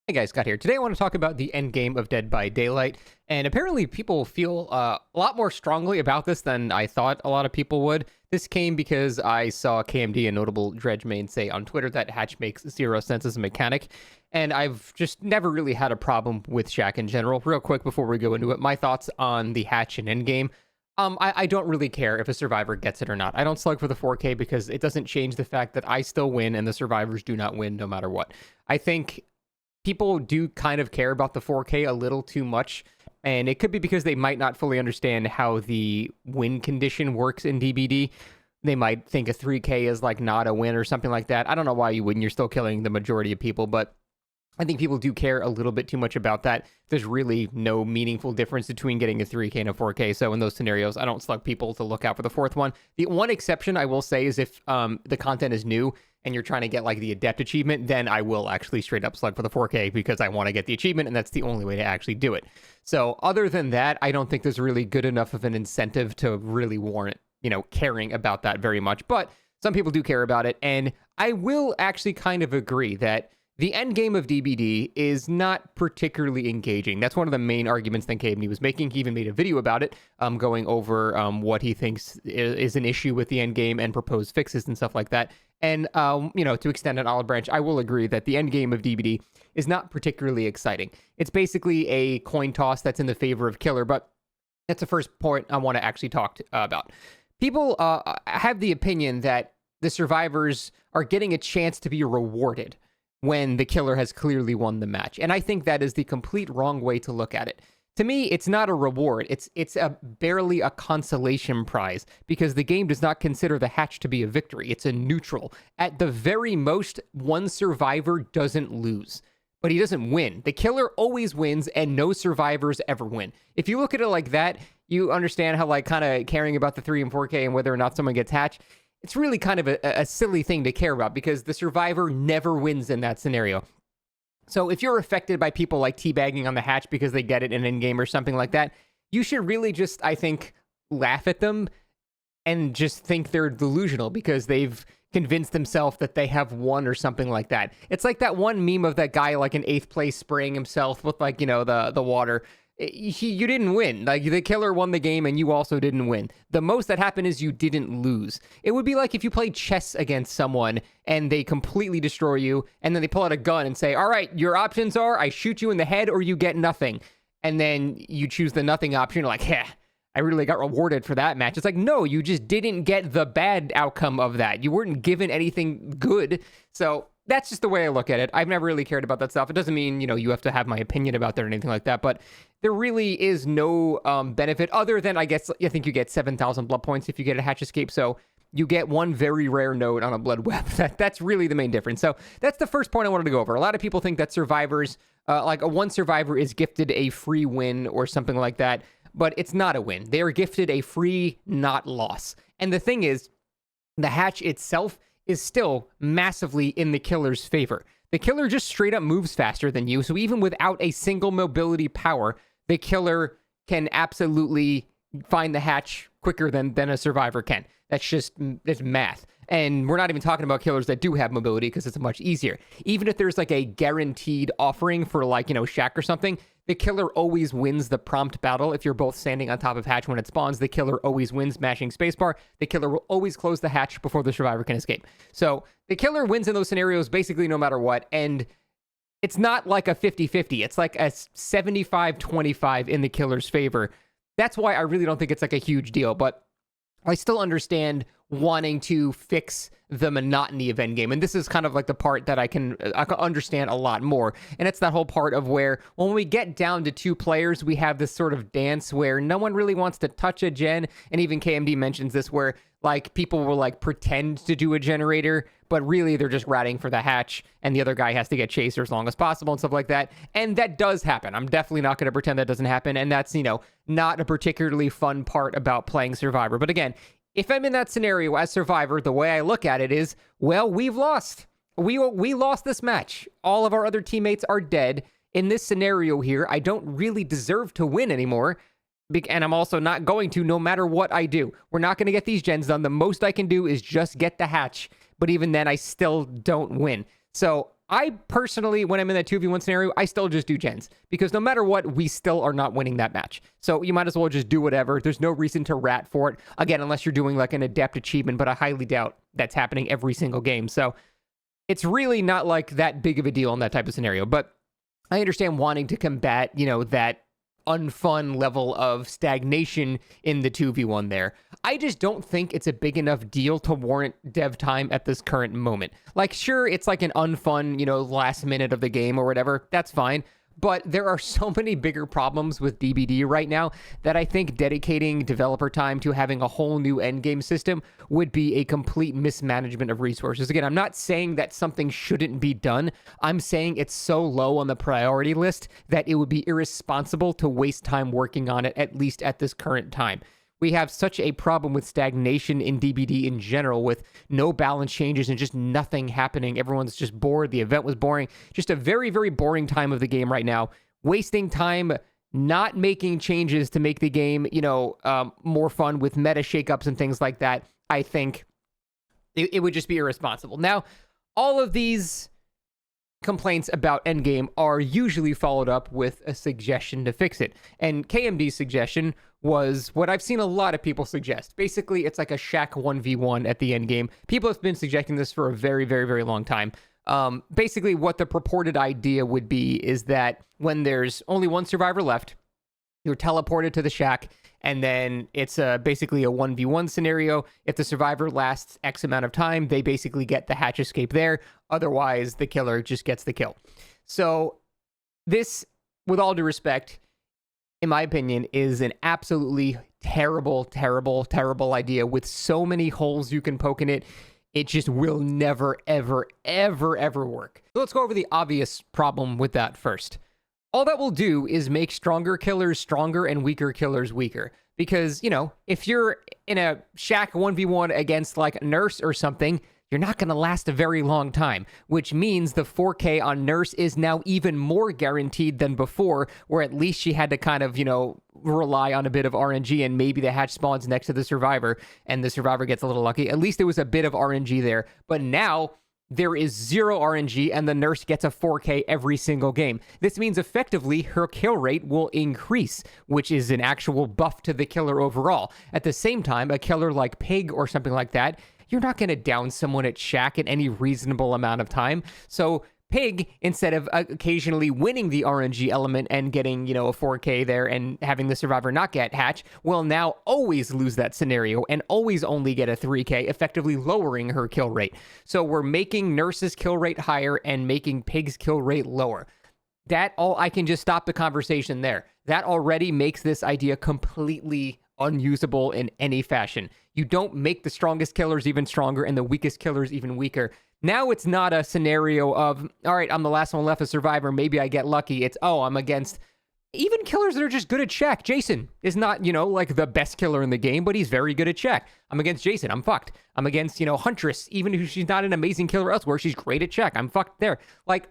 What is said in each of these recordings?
Hey guys, Scott here. Today I want to talk about the end game of Dead by Daylight, and apparently people feel a lot more strongly about this than I thought a lot of people would. This came because I saw KMD, a notable Dredge main, say on Twitter that Hatch makes zero sense as a mechanic, and I've just never really had a problem with Shack in general. Real quick before we go into it, my thoughts on the Hatch and endgame. I don't really care if a survivor gets it or not. I don't slug for the 4K because it doesn't change the fact that I still win and the survivors do not win no matter what. I think people do kind of care about the 4K a little too much, and it could be because they might not fully understand how the win condition works in DBD. They might think a 3K is like not a win or something like that. I don't know why you wouldn't. You're still killing the majority of people, but I think people do care a little bit too much about that. There's really no meaningful difference between getting a 3K and a 4K. So in those scenarios, I don't slug people to look out for the fourth one. The one exception I will say is if the content is new and you're trying to get like the Adept achievement, then I will actually straight up slug for the 4K because I want to get the achievement, and that's the only way to actually do it. So other than that, I don't think there's really good enough of an incentive to really warrant, caring about that very much. But some people do care about it, and I will actually kind of agree that the end game of DBD is not particularly engaging. That's one of the main arguments that KMD was making. He even made a video about it, going over what he thinks is an issue with the end game and proposed fixes and stuff like that. And, to extend an olive branch, I will agree that the end game of DBD is not particularly exciting. It's basically a coin toss that's in the favor of killer, but that's the first point I want to actually talk about. People have the opinion that the survivors are getting a chance to be rewarded when the killer has clearly won the match. And I think that is the complete wrong way to look at it. To me, it's not a reward. It's barely a consolation prize because the game does not consider the hatch to be a victory. It's a neutral. At the very most, one survivor doesn't lose, but he doesn't win. The killer always wins and no survivors ever win. If you look at it like that, you understand how kind of caring about the 3 and 4K and whether or not someone gets hatch, it's really kind of a silly thing to care about because the survivor never wins in that scenario. So if you're affected by people like teabagging on the hatch because they get it in endgame or something like that, you should really just, I think, laugh at them and just think they're delusional because they've convinced themselves that they have won or something like that. It's like that one meme of that guy like in 8th place spraying himself with the water. You didn't win. Like the killer won the game and you also didn't win. The most that happened is you didn't lose. It would be like if you played chess against someone and they completely destroy you and then they pull out a gun and say, all right, your options are I shoot you in the head or you get nothing. And then you choose the nothing option. You're like, I really got rewarded for that match. It's like, no, you just didn't get the bad outcome of that. You weren't given anything good. So that's just the way I look at it. I've never really cared about that stuff. It doesn't mean, you have to have my opinion about that or anything like that, but there really is no benefit other than, I think you get 7,000 blood points if you get a hatch escape, so you get one very rare node on a blood web. That's really the main difference. So that's the first point I wanted to go over. A lot of people think that survivors, one survivor is gifted a free win or something like that, but it's not a win. They are gifted a free not loss. And the thing is, the hatch itself is still massively in the killer's favor. The killer just straight up moves faster than you, so even without a single mobility power, the killer can absolutely find the hatch quicker than a survivor can. It's math. And we're not even talking about killers that do have mobility because it's much easier. Even if there's a guaranteed offering for Shack or something, the killer always wins the prompt battle. If you're both standing on top of hatch when it spawns, the killer always wins mashing spacebar. The killer will always close the hatch before the survivor can escape. So the killer wins in those scenarios basically no matter what. And it's not like a 50-50. It's like a 75-25 in the killer's favor. That's why I really don't think it's a huge deal. But I still understand wanting to fix the monotony of endgame. And this is kind of the part that I can understand a lot more. And it's that whole part of where when we get down to 2 players, we have this sort of dance where no one really wants to touch a gen. And even KMD mentions this where people will pretend to do a generator, but really they're just ratting for the hatch and the other guy has to get chaser as long as possible and stuff like that. And that does happen. I'm definitely not going to pretend that doesn't happen. And that's, not a particularly fun part about playing Survivor. But again, if I'm in that scenario as Survivor, the way I look at it is, well, we've lost. We lost this match. All of our other teammates are dead. In this scenario here, I don't really deserve to win anymore. And I'm also not going to no matter what I do. We're not going to get these gens done. The most I can do is just get the hatch. But even then, I still don't win. So I personally, when I'm in that 2v1 scenario, I still just do gens because no matter what, we still are not winning that match. So you might as well just do whatever. There's no reason to rat for it. Again, unless you're doing like an adept achievement, but I highly doubt that's happening every single game. So it's really not like that big of a deal in that type of scenario. But I understand wanting to combat, that unfun level of stagnation in the 2v1 there. I just don't think it's a big enough deal to warrant dev time at this current moment. Like, sure, it's like an unfun, last minute of the game or whatever. That's fine. But there are so many bigger problems with DBD right now that I think dedicating developer time to having a whole new endgame system would be a complete mismanagement of resources. Again, I'm not saying that something shouldn't be done. I'm saying it's so low on the priority list that it would be irresponsible to waste time working on it, at least at this current time. We have such a problem with stagnation in DBD in general, with no balance changes and just nothing happening. Everyone's just bored. The event was boring. Just a very, very boring time of the game right now. Wasting time not making changes to make the game, more fun with meta shakeups and things like that. I think it would just be irresponsible. Now, all of these complaints about endgame are usually followed up with a suggestion to fix it. And KMD's suggestion was what I've seen a lot of people suggest. Basically, it's like a Shaq 1v1 at the endgame. People have been suggesting this for a very, very, very long time. Basically, what the purported idea would be is that when there's only one survivor left, you're teleported to the shack, and then it's basically a 1v1 scenario. If the survivor lasts X amount of time, they basically get the hatch escape there. Otherwise, the killer just gets the kill. So this, with all due respect, in my opinion, is an absolutely terrible, terrible, terrible idea with so many holes you can poke in it. It just will never, ever, ever, ever work. So let's go over the obvious problem with that first. All that will do is make stronger killers stronger and weaker killers weaker. Because, if you're in a shack 1v1 against like Nurse or something, you're not going to last a very long time, which means the 4K on Nurse is now even more guaranteed than before, where at least she had to kind of, rely on a bit of RNG and maybe the hatch spawns next to the survivor and the survivor gets a little lucky. At least there was a bit of RNG there. But now there is zero RNG and the Nurse gets a 4K every single game. This means effectively her kill rate will increase, which is an actual buff to the killer overall. At the same time, a killer like Pig or something like that, you're not going to down someone at shack in any reasonable amount of time. So Pig, instead of occasionally winning the RNG element and getting, a 4K there and having the survivor not get hatch, will now always lose that scenario and always only get a 3K, effectively lowering her kill rate. So we're making Nurse's kill rate higher and making Pig's kill rate lower. I can just stop the conversation there. That already makes this idea completely unusable in any fashion. You don't make the strongest killers even stronger and the weakest killers even weaker. Now it's not a scenario of, all right, I'm the last one left, a survivor, maybe I get lucky. It's, I'm against even killers that are just good at check. Jason is not, like the best killer in the game, but he's very good at check. I'm against Jason. I'm fucked. I'm against, Huntress, even if she's not an amazing killer elsewhere, she's great at check. I'm fucked there. Like,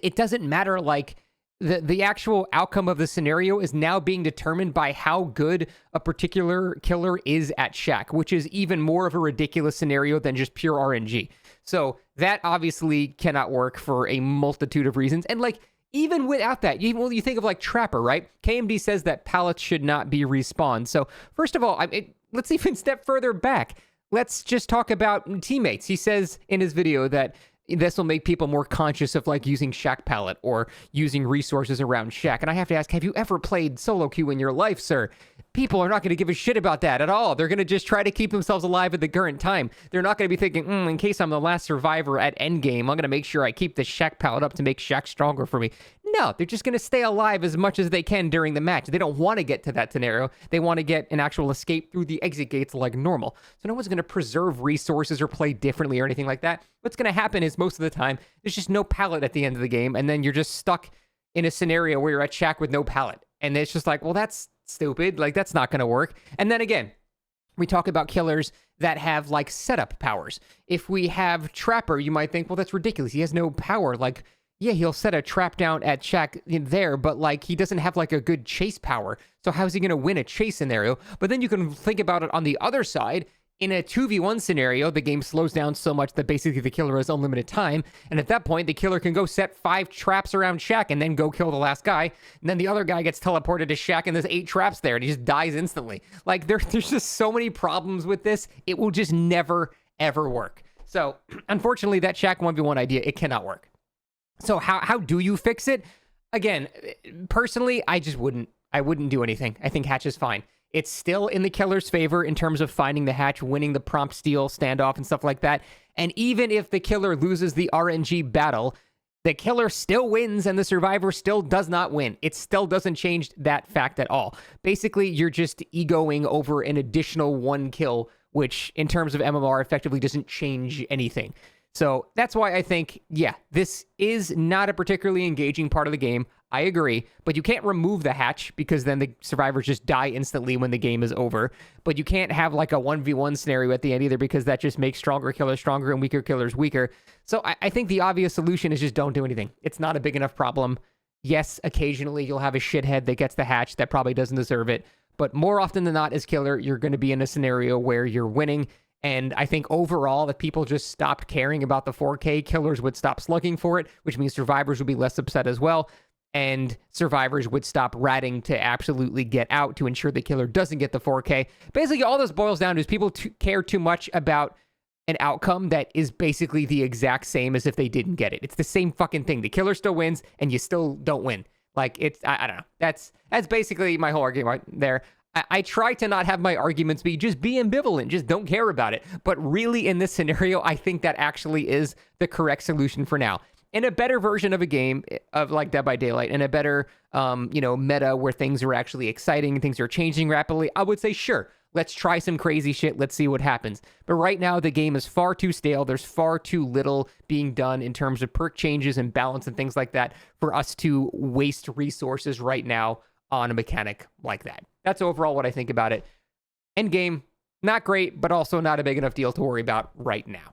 it doesn't matter, like, the actual outcome of the scenario is now being determined by how good a particular killer is at shack, which is even more of a ridiculous scenario than just pure RNG. So that obviously cannot work for a multitude of reasons. And like, even without that, you think of like Trapper, right? KMD says that pallets should not be respawned. So first of all, let's even step further back. Let's just talk about teammates. He says in his video that this will make people more conscious of like using shack pallet or using resources around shack. And I have to ask, have you ever played solo queue in your life, sir? People are not going to give a shit about that at all. They're going to just try to keep themselves alive at the current time. They're not going to be thinking, in case I'm the last survivor at endgame, I'm going to make sure I keep the shack pallet up to make shack stronger for me. No, they're just going to stay alive as much as they can during the match. They don't want to get to that scenario. They want to get an actual escape through the exit gates like normal. So no one's going to preserve resources or play differently or anything like that. What's going to happen is most of the time, there's just no pallet at the end of the game, and then you're just stuck in a scenario where you're at shack with no pallet. And it's just like, well, that's stupid. Like, that's not going to work. And then again, we talk about killers that have like setup powers. If we have Trapper, you might think, well, that's ridiculous. He has no power. Like, yeah, he'll set a trap down at shack in there, but like he doesn't have like a good chase power. So how's he going to win a chase scenario? But then you can think about it on the other side. In a 2v1 scenario, the game slows down so much that basically the killer has unlimited time. And at that point, the killer can go set 5 traps around Shaq and then go kill the last guy. And then the other guy gets teleported to Shaq and there's 8 traps there and he just dies instantly. Like, there's just so many problems with this. It will just never, ever work. So, unfortunately, that Shaq 1v1 idea, it cannot work. So how do you fix it? Again, personally, I wouldn't do anything. I think hatch is fine. It's still in the killer's favor in terms of finding the hatch, winning the prompt steal standoff and stuff like that. And even if the killer loses the RNG battle, the killer still wins and the survivor still does not win. It still doesn't change that fact at all. Basically, you're just egoing over an additional 1 kill, which in terms of MMR effectively doesn't change anything. So that's why I think, yeah, this is not a particularly engaging part of the game. I agree, but you can't remove the hatch because then the survivors just die instantly when the game is over. But you can't have like a 1v1 scenario at the end either because that just makes stronger killers stronger and weaker killers weaker. So I think the obvious solution is just don't do anything. It's not a big enough problem. Yes, occasionally you'll have a shithead that gets the hatch that probably doesn't deserve it. But more often than not as killer, you're going to be in a scenario where you're winning. And I think overall, if people just stopped caring about the 4K, killers would stop slugging for it, which means survivors would be less upset as well. And survivors would stop ratting to absolutely get out to ensure the killer doesn't get the 4K. Basically, all this boils down to is people care too much about an outcome that is basically the exact same as if they didn't get it. It's the same fucking thing. The killer still wins, and you still don't win. Like, I don't know. That's basically my whole argument right there. I try to not have my arguments be ambivalent, just don't care about it. But really, in this scenario, I think that actually is the correct solution for now. In a better version of a game of like Dead by Daylight, in a better, meta where things are actually exciting and things are changing rapidly, I would say, sure, let's try some crazy shit. Let's see what happens. But right now, the game is far too stale. There's far too little being done in terms of perk changes and balance and things like that for us to waste resources right now on a mechanic like that. That's overall what I think about it. Endgame, not great, but also not a big enough deal to worry about right now.